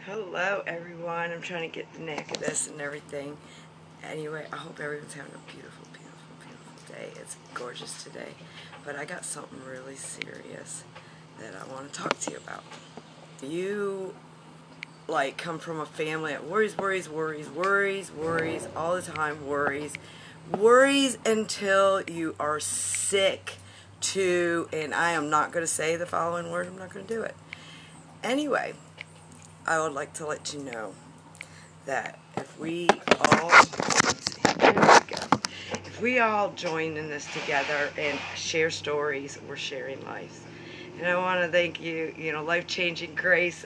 Hello everyone, I'm trying to get the neck of this and everything. Anyway, I hope everyone's having a beautiful, beautiful, beautiful day. It's gorgeous today. But I got something really serious that I want to talk to you about. You, come from a family that worries all the time, worries until you are sick to, and I am not going to say the following word, I'm not going to do it. Anyway, I would like to let you know that if we all, if we all join in this together and share stories, we're sharing lives. And I want to thank you, Life Changing Grace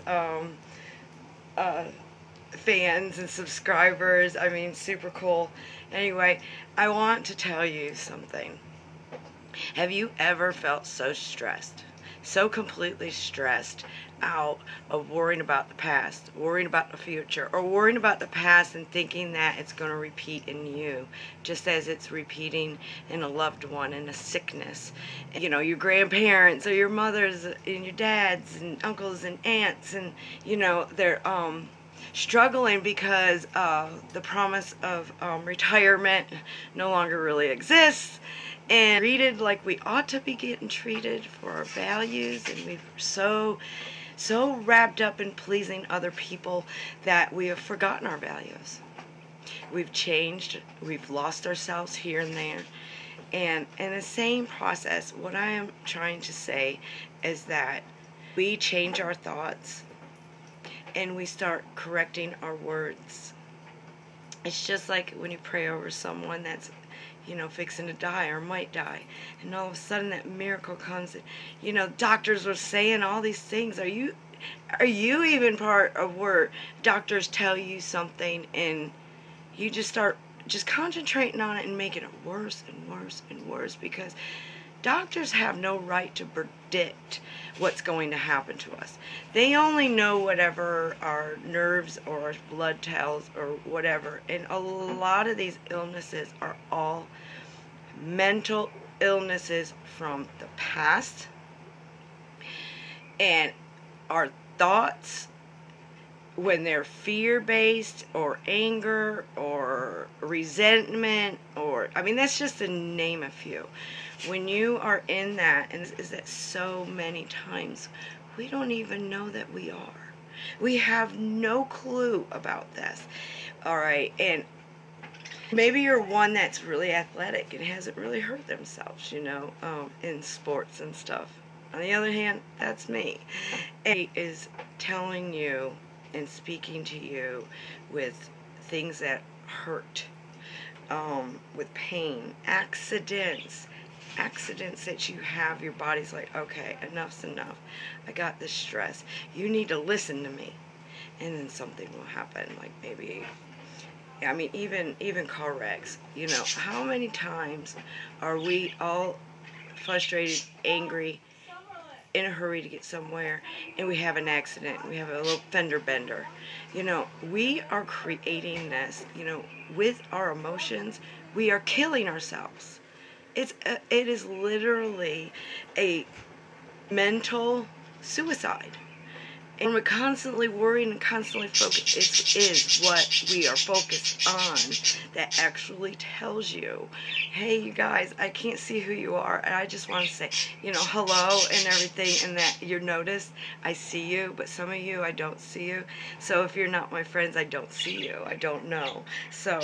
fans and subscribers. I mean, super cool. Anyway, I want to tell you something. Have you ever felt so stressed, so completely stressed out of worrying about the past, worrying about the future, or worrying about the past and thinking that it's going to repeat in you, just as it's repeating in a loved one, in a sickness? Your grandparents or your mothers and your dads and uncles and aunts, and, they're struggling because the promise of retirement no longer really exists, and treated like we ought to be getting treated for our values, and we're so wrapped up in pleasing other people that we have forgotten our values. We've changed, we've lost ourselves here and there. And in the same process, what I am trying to say is that we change our thoughts and we start correcting our words. It's just like when you pray over someone that's fixing to die or might die, and all of a sudden that miracle comes. Doctors were saying all these things. Are you even part of where doctors tell you something and you just start concentrating on it and making it worse and worse and worse? Because doctors have no right to predict what's going to happen to us. They only know whatever our nerves or our blood tells or whatever. And a lot of these illnesses are all mental illnesses from the past. And our thoughts, when they're fear-based or anger or resentment, or, that's just to name a few. When you are in that, and is that so many times, we don't even know that we are. We have no clue about this. All right, and maybe you're one that's really athletic and hasn't really hurt themselves, in sports and stuff. On the other hand, that's me. And he is telling you and speaking to you with things that hurt, with pain, accidents that you have. Your body's like, okay, enough's enough. I got this stress. You need to listen to me. And then something will happen, like maybe, even car wrecks. How many times are we all frustrated, angry, in a hurry to get somewhere, and we have an accident, we have a little fender bender? We are creating this, with our emotions. We are killing ourselves. It is literally a mental suicide. And we're constantly worrying and constantly focused. It is what we are focused on that actually tells you, hey, you guys, I can't see who you are, and I just want to say, hello and everything, and that you're noticed. I see you, but some of you, I don't see you. So if you're not my friends, I don't see you. I don't know. So,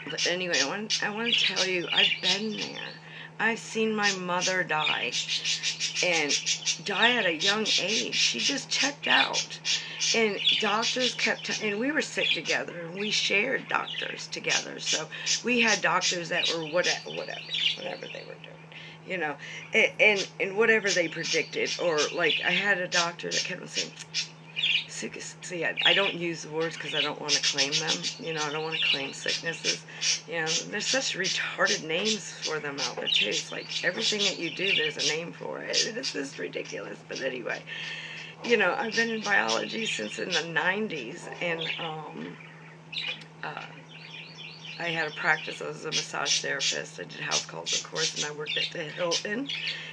but anyway, I want to tell you, I've been there. I've seen my mother die, and die at a young age. She just checked out, and doctors and we were sick together, and we shared doctors together. So we had doctors that were whatever they were doing, and whatever they predicted. Or like I had a doctor that kept on saying, see, I don't use the words because I don't want to claim them. I don't want to claim sicknesses. There's such retarded names for them out there too. It's like everything that you do, there's a name for it. It's just ridiculous. But anyway, I've been in biology since in the 90s, and I had a practice. I was a massage therapist. I did house calls, of course, and I worked at the Hilton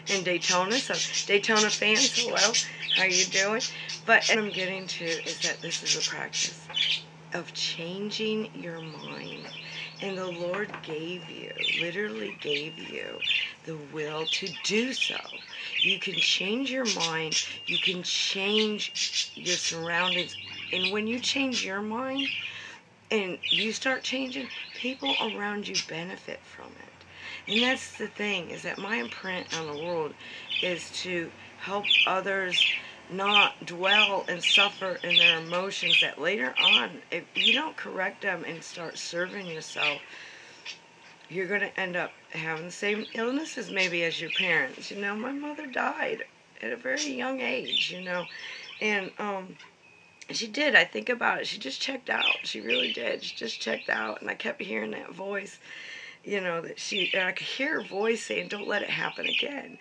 in Daytona. So Daytona fans, hello, how you doing? But what I'm getting to is that this is a practice of changing your mind. And the Lord literally gave you the will to do so. You can change your mind. You can change your surroundings. And when you change your mind and you start changing, people around you benefit from it. And that's the thing, is that my imprint on the world is to help others not dwell and suffer in their emotions, that later on, if you don't correct them and start serving yourself, you're going to end up having the same illnesses maybe as your parents. You know, my mother died at a very young age, you know, and she did. I think about it. She just checked out. She really did. She just checked out, and I kept hearing that voice, you know, and I could hear her voice saying, "Don't let it happen again."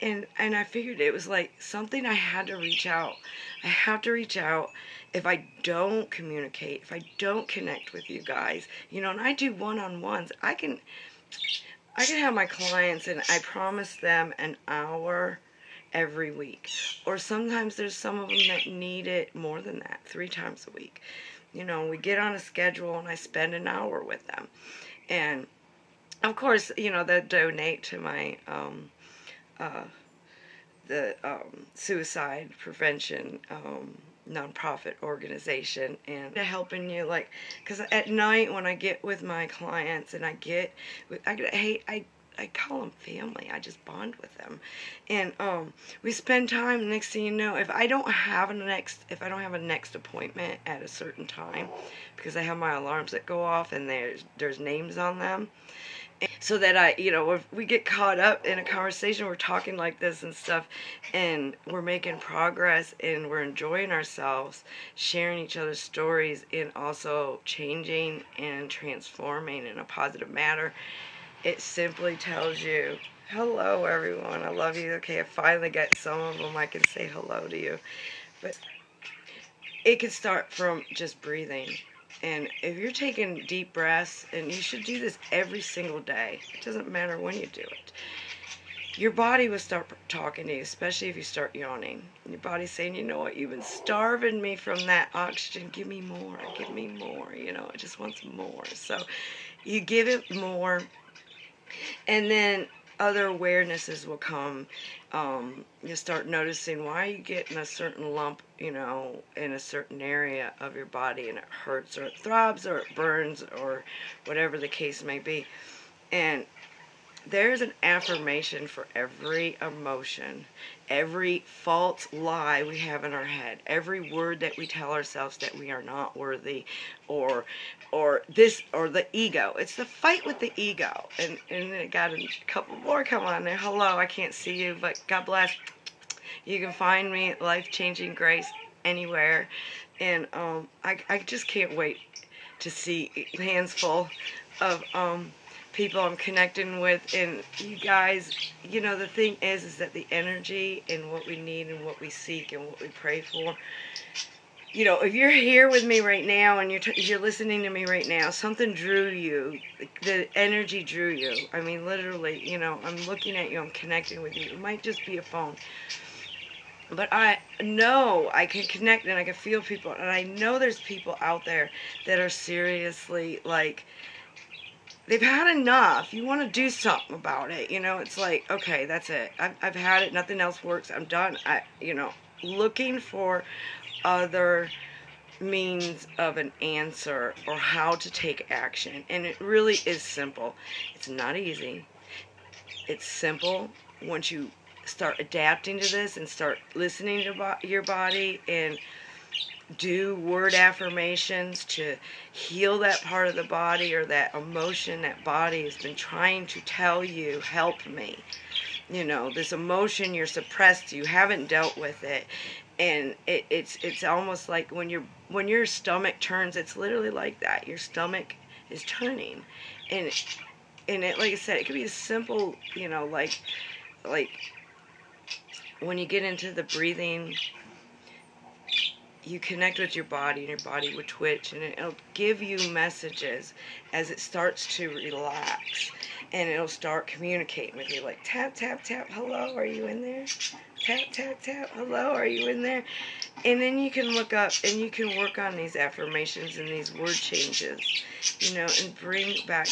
And I figured it was like something I had to reach out. I have to reach out. If I don't communicate, if I don't connect with you guys, you know, and I do one-on-ones, I can have my clients and I promise them an hour every week. Or sometimes there's some of them that need it more than that, 3 times a week. You know, we get on a schedule and I spend an hour with them. And of course, you know, they donate to my suicide prevention nonprofit organization, and they're helping you, like, because at night when I get with my clients and I call them family. I just bond with them, and we spend time. Next thing you know, if I don't have a next appointment at a certain time, because I have my alarms that go off and there's names on them, so that if we get caught up in a conversation, we're talking like this and stuff, and we're making progress and we're enjoying ourselves, sharing each other's stories, and also changing and transforming in a positive manner. It simply tells you, hello everyone, I love you. Okay, I finally got some of them I can say hello to you. But it can start from just breathing. And if you're taking deep breaths, and you should do this every single day, it doesn't matter when you do it, your body will start talking to you, especially if you start yawning. And your body's saying, you know what, you've been starving me from that oxygen, give me more, you know, it just wants more. So you give it more, and then other awarenesses will come. You start noticing, why are you getting a certain lump, you know, in a certain area of your body, and it hurts or it throbs or it burns or whatever the case may be. And there's an affirmation for every emotion, every false lie we have in our head, every word that we tell ourselves that we are not worthy, or this, or the ego. It's the fight with the ego. And I got a couple more come on there. Hello, I can't see you, but God bless. You can find me at Life Changing Grace anywhere. And I just can't wait to see hands full of people I'm connecting with. And you guys, you know, the thing is that the energy and what we need and what we seek and what we pray for, you know, if you're here with me right now and you're listening to me right now, something drew you. The energy drew you. I mean, literally, you know, I'm looking at you, I'm connecting with you. It might just be a phone, but I know I can connect and I can feel people, and I know there's people out there that are seriously, like, they've had enough. You want to do something about it. You know, it's like, okay, that's it. I've had it. Nothing else works. I'm done. Looking for other means of an answer or how to take action. And it really is simple. It's not easy. It's simple once you start adapting to this and start listening to your body and do word affirmations to heal that part of the body or that emotion that body has been trying to tell you, help me. You know, this emotion you're suppressed, you haven't dealt with it. And it's almost like when your stomach turns, it's literally like that. Your stomach is turning. And it, like I said, it could be as simple, you know, like when you get into the breathing you connect with your body, and your body will twitch, and it'll give you messages as it starts to relax, and it'll start communicating with you, like tap tap tap, hello, are you in there? Tap tap tap, hello, are you in there? And then you can look up and you can work on these affirmations and these word changes, and bring back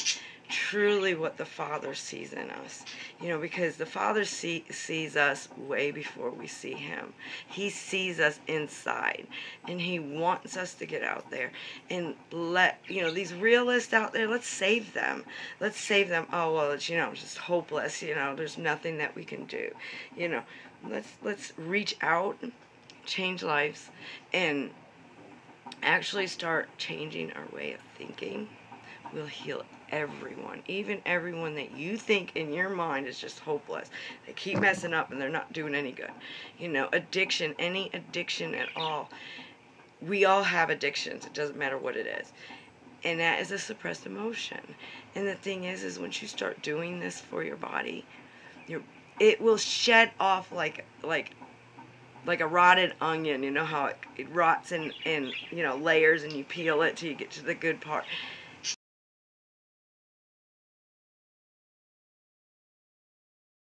truly what the Father sees in us. Because the Father sees us way before we see Him. He sees us inside, and He wants us to get out there and let, these realists out there, let's save them. Let's save them. Oh, well, it's, just hopeless. There's nothing that we can do. Let's reach out, change lives, and actually start changing our way of thinking. Will heal everyone, even everyone that you think in your mind is just hopeless. They keep messing up and they're not doing any good. Addiction, any addiction at all. We all have addictions. It doesn't matter what it is. And that is a suppressed emotion. And the thing is once you start doing this for your body, it will shed off like a rotted onion. You know how it rots in layers, and you peel it till you get to the good part.